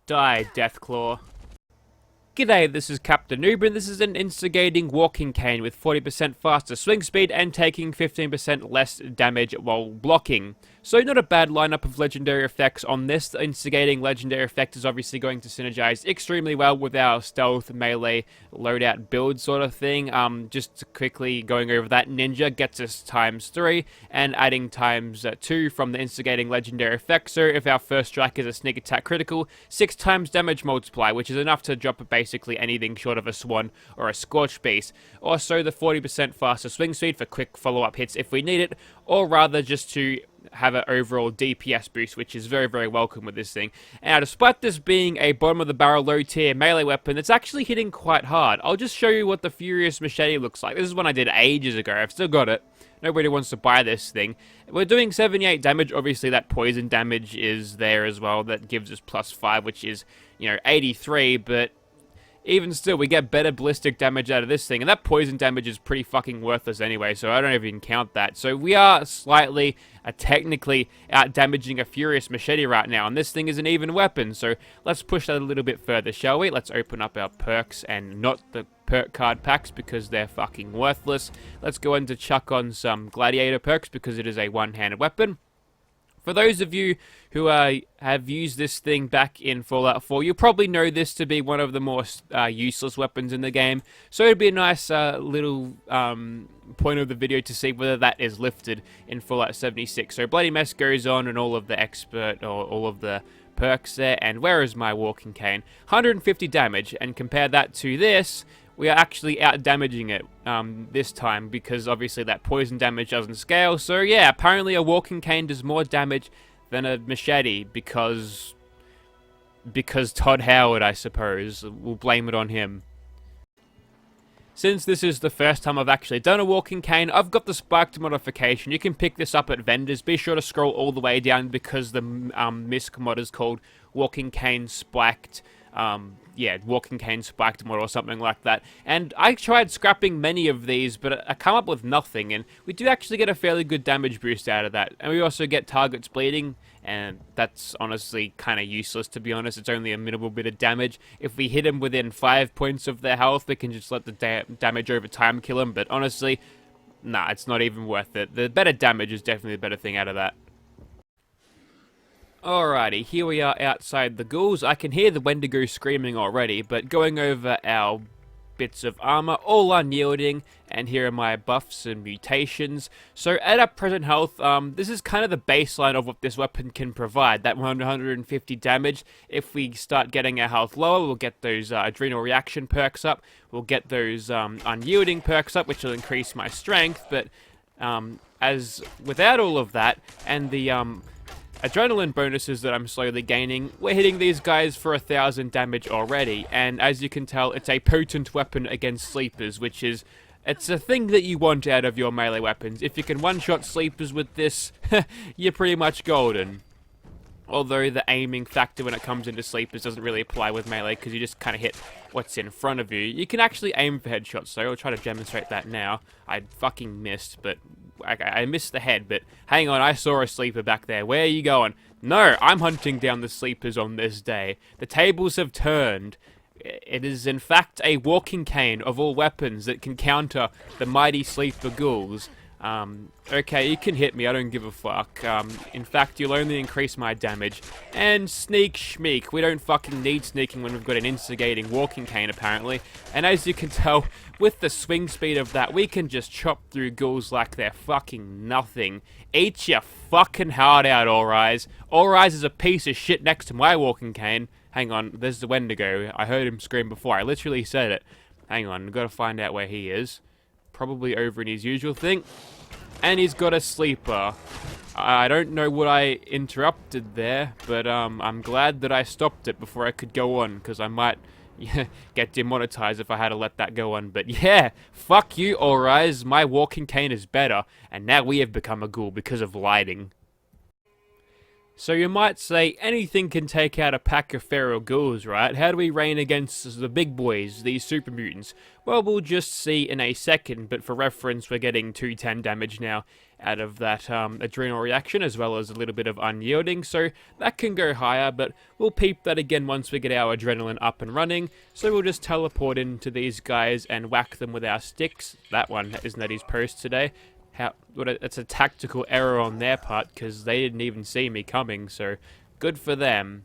Die, Deathclaw. G'day, this is Captainoob, and this is an instigating walking cane with 40% faster swing speed and taking 15% less damage while blocking. So not a bad lineup of legendary effects on this. The instigating legendary effect is obviously going to synergize extremely well with our stealth, melee, loadout build sort of thing. Just quickly going over that, ninja gets us ×3 and adding ×2 from the instigating legendary effect. So if our first strike is a sneak attack critical, 6 times damage multiply, which is enough to drop basically anything short of a swan or a scorch beast. Also the 40% faster swing speed for quick follow-up hits if we need it, or rather just to have an overall DPS boost, which is very, very welcome with this thing. Now, despite this being a bottom-of-the-barrel, low-tier melee weapon, it's actually hitting quite hard. I'll just show you what the Furious Machete looks like. This is one I did ages ago. I've still got it. Nobody wants to buy this thing. We're doing 78 damage. Obviously, that poison damage is there as well. That gives us +5, which is, 83, but even still, we get better ballistic damage out of this thing, and that poison damage is pretty fucking worthless anyway, so I don't even count that. So we are slightly, technically, out-damaging a Furious Machete right now, and this thing is an even weapon, so let's push that a little bit further, shall we? Let's open up our perks, and not the perk card packs, because they're fucking worthless. Let's go in to chuck on some Gladiator perks, because it is a one-handed weapon. For those of you who have used this thing back in Fallout 4, you'll probably know this to be one of the more useless weapons in the game. So it'd be a nice little point of the video to see whether that is lifted in Fallout 76. So Bloody Mess goes on and all of the expert or all of the perks there. And where is my walking cane? 150 damage, and compare that to this. We are actually out-damaging it this time, because obviously that poison damage doesn't scale. So yeah, apparently a walking cane does more damage than a machete, because Todd Howard, I suppose. We'll blame it on him. Since this is the first time I've actually done a walking cane, I've got the spiked modification. You can pick this up at vendors. Be sure to scroll all the way down, because the MISC mod is called Walking Cane Spiked. Walking cane spiked mod or something like that. And I tried scrapping many of these, but I come up with nothing, and we do actually get a fairly good damage boost out of that. And we also get targets bleeding, and that's honestly kind of useless, to be honest. It's only a minimal bit of damage. If we hit them within 5 points of their health, we can just let the damage over time kill them, but honestly, nah, it's not even worth it. The better damage is definitely the better thing out of that. Alrighty, here we are outside the ghouls. I can hear the Wendigo screaming already, but going over our bits of armor, all unyielding, and here are my buffs and mutations. So at our present health, this is kind of the baseline of what this weapon can provide, that 150 damage. If we start getting our health lower, we'll get those adrenal reaction perks up, we'll get those unyielding perks up, which will increase my strength, but as without all of that, and the adrenaline bonuses that I'm slowly gaining, we're hitting these guys for 1,000 damage already, and as you can tell, it's a potent weapon against sleepers, which is, it's a thing that you want out of your melee weapons. If you can one-shot sleepers with this, you're pretty much golden. Although the aiming factor when it comes into sleepers doesn't really apply with melee, because you just kind of hit what's in front of you. You can actually aim for headshots, so I'll try to demonstrate that now. I fucking missed, but I missed the head, but hang on, I saw a sleeper back there. Where are you going? No, I'm hunting down the sleepers on this day. The tables have turned. It is in fact a walking cane of all weapons that can counter the mighty sleeper ghouls. Okay, you can hit me, I don't give a fuck. In fact, you'll only increase my damage. And sneak schmeek. We don't fucking need sneaking when we've got an instigating walking cane, apparently. And as you can tell, with the swing speed of that, we can just chop through ghouls like they're fucking nothing. Eat your fucking heart out, All Eyes. All Eyes is a piece of shit next to my walking cane. Hang on, there's the Wendigo. I heard him scream before, I literally said it. Hang on, I've got to find out where he is. Probably over in his usual thing. And he's got a sleeper. I don't know what I interrupted there, but I'm glad that I stopped it before I could go on, because I might get demonetized if I had to let that go on. But yeah, fuck you, All Eyes. My walking cane is better, and now we have become a ghoul because of lighting. So you might say anything can take out a pack of feral ghouls, right? How do we reign against the big boys, these super mutants? Well, we'll just see in a second, but for reference, we're getting 210 damage now out of that adrenal reaction, as well as a little bit of unyielding, so that can go higher, but we'll peep that again once we get our adrenaline up and running. So we'll just teleport into these guys and whack them with our sticks. That one isn't at his post today. It's a tactical error on their part, because they didn't even see me coming, so good for them.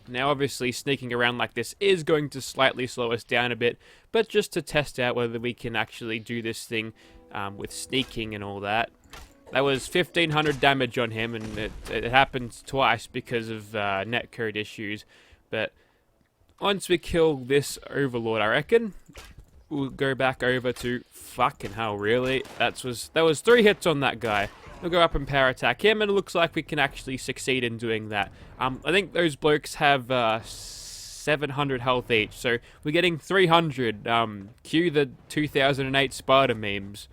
Now obviously sneaking around like this is going to slightly slow us down a bit, but just to test out whether we can actually do this thing with sneaking and all that. That was 1500 damage on him, and it happened twice because of netcode issues, but once we kill this overlord, I reckon we'll go back over to fucking hell, really? That was 3 hits on that guy. We'll go up and power attack him, and it looks like we can actually succeed in doing that. I think those blokes have 700 health each, so we're getting 300. Cue the 2008 Sparta memes.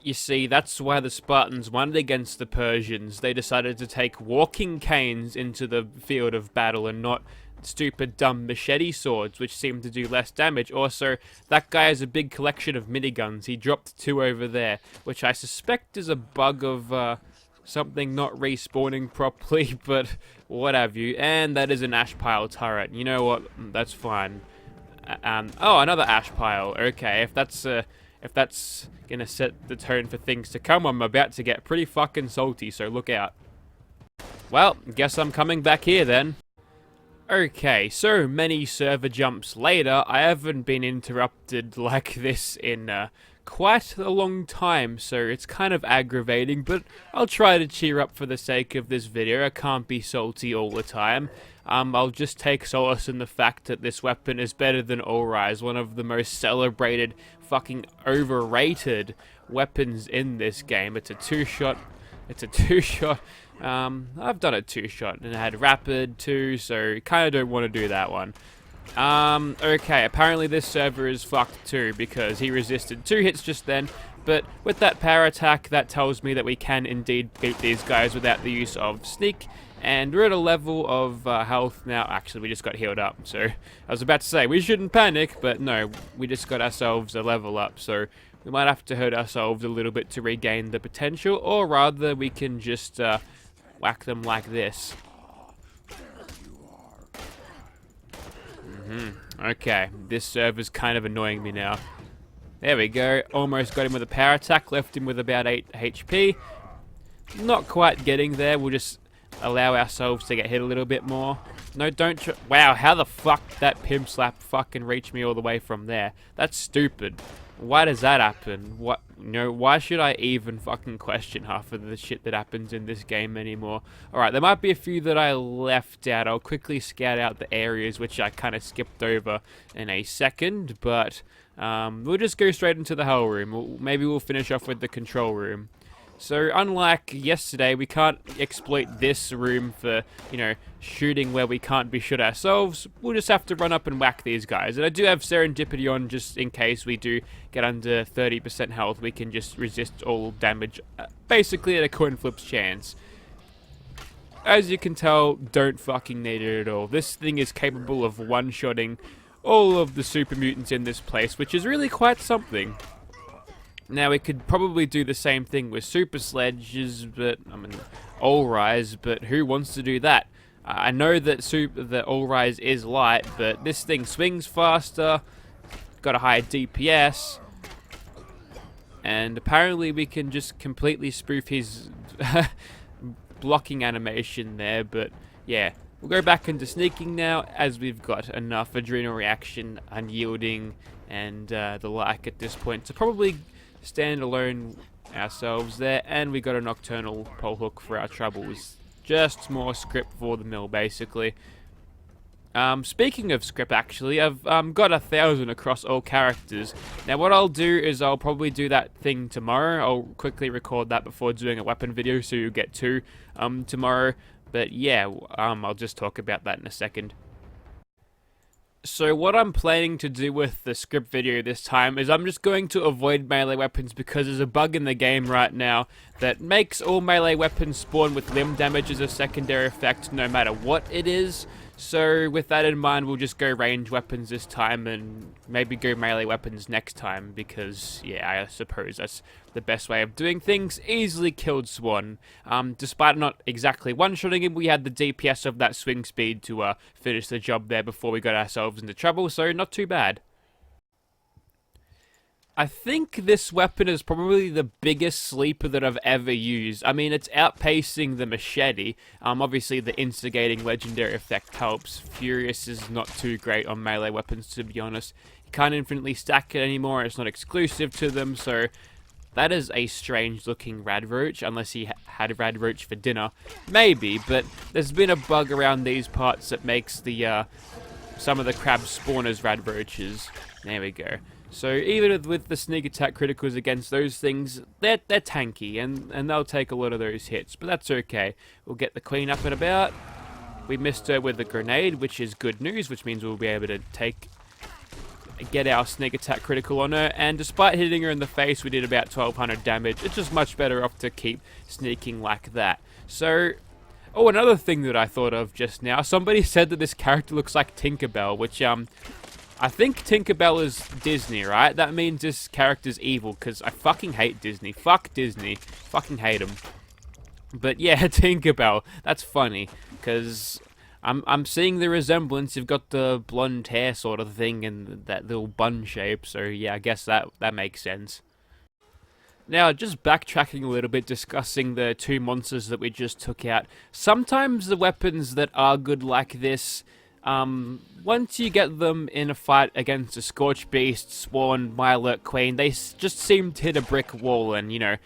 You see, that's why the Spartans won against the Persians. They decided to take walking canes into the field of battle and not stupid dumb machete swords, which seem to do less damage. Also, that guy has a big collection of miniguns. He dropped 2 over there, which I suspect is a bug of something not respawning properly, but what have you. And that is an ash pile turret. You know what? That's fine. Oh, another ash pile. Okay, if that's gonna set the tone for things to come, I'm about to get pretty fucking salty, so look out. Well, guess I'm coming back here then. Okay, so many server jumps later, I haven't been interrupted like this in quite a long time, so it's kind of aggravating, but I'll try to cheer up for the sake of this video. I can't be salty all the time. I'll just take solace in the fact that this weapon is better than All-Rise, one of the most celebrated, fucking overrated weapons in this game. It's a two-shot. I've done a 2-shot, and I had rapid too, so kind of don't want to do that one. Okay, apparently this server is fucked too, because he resisted 2 hits just then, but with that power attack, that tells me that we can indeed beat these guys without the use of sneak, and we're at a level of health now. Actually, we just got healed up, so I was about to say, we shouldn't panic, but no, we just got ourselves a level up, so we might have to hurt ourselves a little bit to regain the potential, or rather, we can just whack them like this. Okay, this server's kind of annoying me now. There we go, almost got him with a power attack, left him with about 8 HP. Not quite getting there, we'll just allow ourselves to get hit a little bit more. No, don't wow, how the fuck that pimp slap fucking reached me all the way from there? That's stupid. Why does that happen? What? No, why should I even fucking question half of the shit that happens in this game anymore? Alright, there might be a few that I left out. I'll quickly scout out the areas which I kind of skipped over in a second, but we'll just go straight into the hell room. Maybe we'll finish off with the control room. So, unlike yesterday, we can't exploit this room for, you know, shooting where we can't be shot ourselves. We'll just have to run up and whack these guys. And I do have Serendipity on just in case we do get under 30% health. We can just resist all damage, basically at a coin flip's chance. As you can tell, don't fucking need it at all. This thing is capable of one-shotting all of the super mutants in this place, which is really quite something. Now, we could probably do the same thing with super sledges, but I mean, All-Rise, but who wants to do that? I know that the All-Rise is light, but this thing swings faster, got a higher DPS, and apparently we can just completely spoof his blocking animation there, but yeah. We'll go back into sneaking now, as we've got enough adrenal reaction, unyielding, and the like at this point to probably stand alone ourselves there, and we got a nocturnal pole hook for our troubles. Just more script for the mill, basically. Speaking of script, actually, I've got 1,000 across all characters. Now, what I'll do is I'll probably do that thing tomorrow. I'll quickly record that before doing a weapon video, so you'll get 2 tomorrow. But yeah, I'll just talk about that in a second. So what I'm planning to do with the script video this time is I'm just going to avoid melee weapons because there's a bug in the game right now that makes all melee weapons spawn with limb damage as a secondary effect no matter what it is. So with that in mind, we'll just go range weapons this time and maybe go melee weapons next time because, yeah, I suppose that's the best way of doing things. Easily killed Swan. Despite not exactly one-shotting him, we had the DPS of that swing speed to finish the job there before we got ourselves into trouble, so not too bad. I think this weapon is probably the biggest sleeper that I've ever used. I mean, it's outpacing the machete. Obviously, the instigating legendary effect helps. Furious is not too great on melee weapons, to be honest. You can't infinitely stack it anymore. It's not exclusive to them, so that is a strange-looking Radroach, unless he had a Radroach for dinner. Maybe, but there's been a bug around these parts that makes the some of the crabs spawn as Radroaches. There we go. So even with the sneak attack criticals against those things, they're tanky, and they'll take a lot of those hits, but that's okay. We'll get the queen up and about. We missed her with the grenade, which is good news, which means we'll be able to get our sneak attack critical on her, and despite hitting her in the face, we did about 1200 damage. It's just much better off to keep sneaking like that. So, oh, another thing that I thought of just now, somebody said that this character looks like Tinkerbell, which, I think Tinkerbell is Disney, right? That means this character's evil, because I fucking hate Disney. Fuck Disney. Fucking hate them. But yeah, Tinkerbell. That's funny, because I'm seeing the resemblance. You've got the blonde hair sort of thing and that little bun shape, so yeah, I guess that makes sense. Now, just backtracking a little bit, discussing the two monsters that we just took out. Sometimes the weapons that are good like this, once you get them in a fight against a Scorch Beast, Swan, My Alert Queen, they just seem to hit a brick wall and, you know,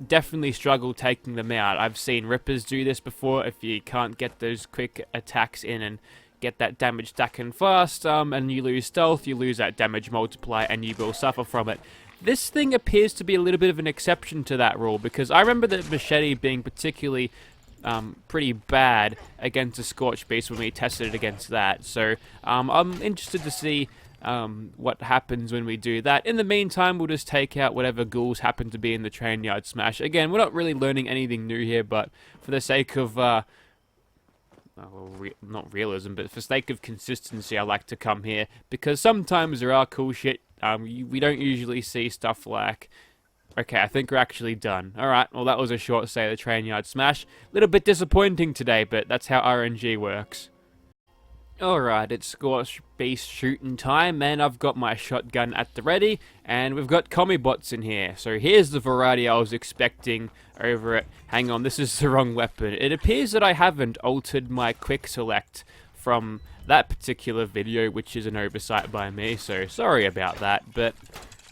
definitely struggle taking them out. I've seen Rippers do this before. If you can't get those quick attacks in and get that damage stacking fast, and you lose stealth, you lose that damage multiplier and you will suffer from it. This thing appears to be a little bit of an exception to that rule, because I remember the machete being particularly pretty bad against a Scorch Beast when we tested it against that. So I'm interested to see what happens when we do that. In the meantime, we'll just take out whatever ghouls happen to be in the train yard smash. Again, we're not really learning anything new here, but for the sake of not realism, but for the sake of consistency, I like to come here because sometimes there are cool shit. We don't usually see stuff like. Okay, I think we're actually done. Alright, well that was a short stay of the train yard smash. Little bit disappointing today, but that's how RNG works. Alright, it's Scorch Beast shooting time, and I've got my shotgun at the ready, and we've got commie bots in here. So here's the variety I was expecting over it. Hang on, this is the wrong weapon. It appears that I haven't altered my quick select from that particular video, which is an oversight by me, so sorry about that, but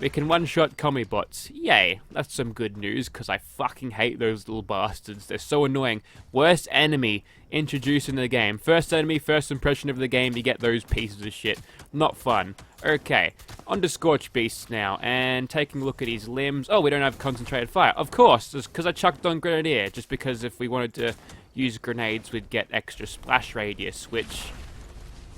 we can one-shot commie bots. Yay, that's some good news, because I fucking hate those little bastards. They're so annoying. Worst enemy introduced in the game. First enemy, first impression of the game, you get those pieces of shit. Not fun. Okay, on to Scorch Beasts now, and taking a look at his limbs. Oh, we don't have concentrated fire. Of course, because I chucked on Grenadier, just because if we wanted to use grenades, we'd get extra splash radius, which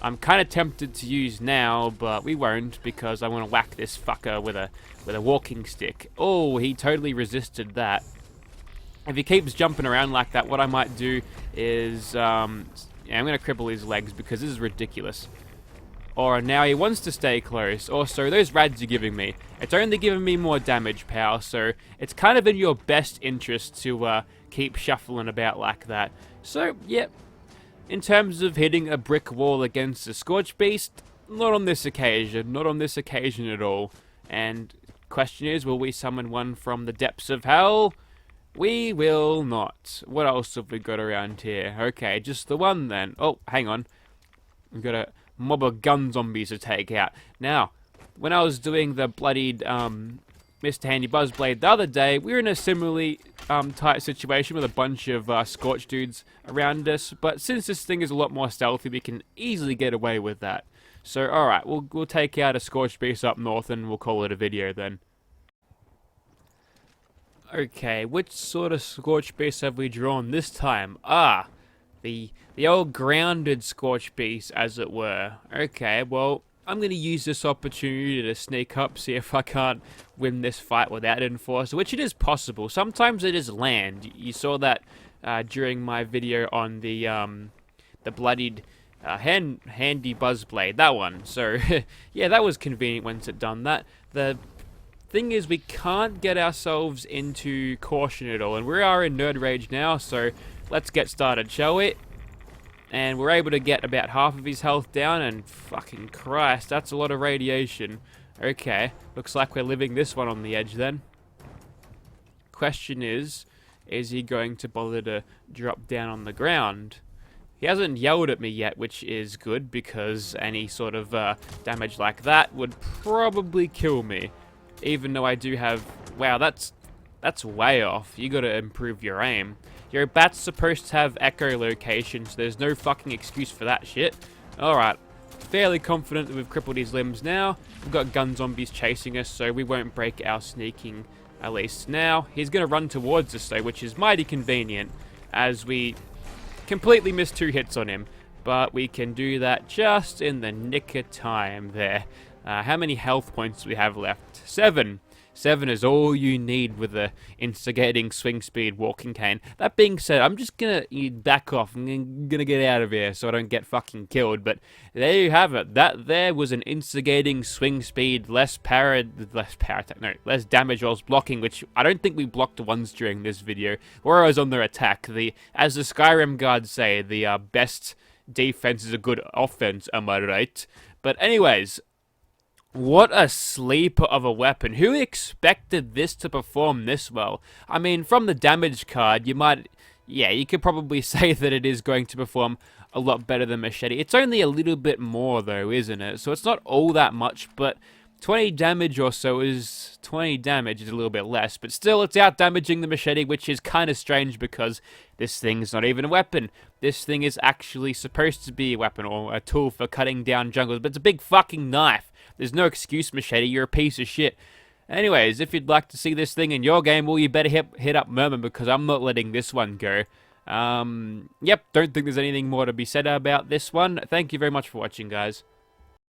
I'm kind of tempted to use now, but we won't because I want to whack this fucker with a walking stick. Oh, he totally resisted that. If he keeps jumping around like that, what I might do is, yeah, I'm going to cripple his legs because this is ridiculous. Or now he wants to stay close. Also, those rads you're giving me, it's only giving me more damage, pal, so it's kind of in your best interest to keep shuffling about like that. So, yep. In terms of hitting a brick wall against a Scorch Beast, not on this occasion. Not on this occasion at all. And question is, will we summon one from the depths of hell? We will not. What else have we got around here? Okay, just the one then. Oh, hang on. We've got a mob of gun zombies to take out. Now, when I was doing the bloodied Mr. Handy Buzzblade the other day, we were in a similarly tight situation with a bunch of Scorch dudes around us, but since this thing is a lot more stealthy, we can easily get away with that. So, alright, we'll take out a Scorch Beast up north and we'll call it a video then. Okay, which sort of Scorch Beast have we drawn this time? Ah, The old grounded Scorch Beast, as it were. Okay, well, I'm going to use this opportunity to sneak up, see if I can't win this fight without Enforcer, which it is possible. Sometimes it is land. You saw that during my video on the bloodied handy Buzzblade, that one. So, yeah, that was convenient once it done that. The thing is, we can't get ourselves into caution at all, and we are in Nerd Rage now, so let's get started, shall we? And we're able to get about half of his health down, and fucking Christ, that's a lot of radiation. Okay, looks like we're living this one on the edge then. Question is he going to bother to drop down on the ground? He hasn't yelled at me yet, which is good, because any sort of damage like that would probably kill me. Even though I do have... Wow, that's way off. You gotta improve your aim. Your bat's supposed to have echolocation, so there's no fucking excuse for that shit. Alright, fairly confident that we've crippled his limbs now. We've got gun zombies chasing us, so we won't break our sneaking, at least now. He's gonna run towards us though, which is mighty convenient, as we completely missed 2 hits on him. But we can do that just in the nick of time there. How many health points do we have left? 7. 7 is all you need with the Instigating Swing Speed Walking Cane. That being said, I'm just gonna back off. I'm gonna get out of here so I don't get fucking killed. But there you have it. That there was an Instigating Swing Speed, less damage whilst blocking, which I don't think we blocked once during this video, or I was on their attack. As the Skyrim gods say, the best defense is a good offense, am I right? But anyways, what a sleeper of a weapon. Who expected this to perform this well? I mean, from the damage card, you could probably say that it is going to perform a lot better than Machete. It's only a little bit more, though, isn't it? So it's not all that much, but 20 damage or so is... 20 damage is a little bit less, but still, it's out-damaging the Machete, which is kind of strange because this thing's not even a weapon. This thing is actually supposed to be a weapon or a tool for cutting down jungles, but it's a big fucking knife. There's no excuse, Machete. You're a piece of shit. Anyways, if you'd like to see this thing in your game, well, you better hit up Merman, because I'm not letting this one go. Yep, don't think there's anything more to be said about this one. Thank you very much for watching, guys.